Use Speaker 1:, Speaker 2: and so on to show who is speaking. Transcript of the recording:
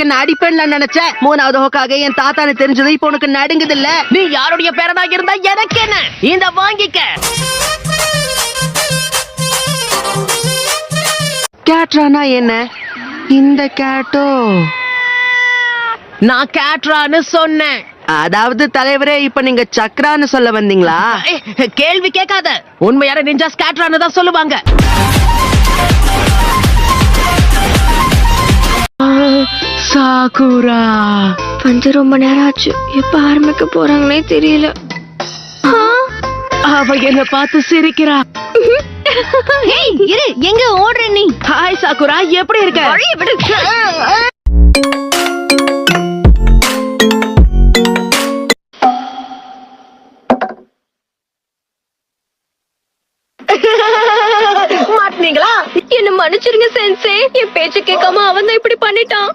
Speaker 1: அடிப்பேன்னு நான் நினைச்சேன். 3வது ஹோக்காக என் தாத்தானு தெரிஞ்சது இப்ப உனக்கு நடுங்குது இல்ல?
Speaker 2: நீ யாருடைய பேரனாக இருந்தா எனக்கு என்ன? இந்த வாங்கிக்க.
Speaker 1: கேட்ரானா என்ன? இந்த கேட்டோ
Speaker 2: நான் கேட்ரான்னு சொன்னேன்.
Speaker 1: அதாவது தலைவரே, இப்ப நீங்க சக்ரான்னு சொல்ல வந்தீங்களா?
Speaker 2: கேள்வி கேட்காத. உண்மையான நிஞ்சாஸ் கேட்ரான்னு தான் சொல்லுவாங்க. சாகுரா
Speaker 3: வந்து ரொம்ப நேரம் ஆச்சு. எப்ப ஆரம்பிக்க போறாங்கன்னே தெரியல.
Speaker 2: அவ என்ன பார்த்து சிரிக்கிறா.
Speaker 3: இரு, எங்க ஓடுற நீ?
Speaker 2: ஹாய் சாகுரா, எப்படி இருக்க? மாட்டீங்களா?
Speaker 3: என்ன மன்னிச்சிருங்க சென்சே. என் பேச்சு கேட்காம அவன் தான் இப்படி பண்ணிட்டான்.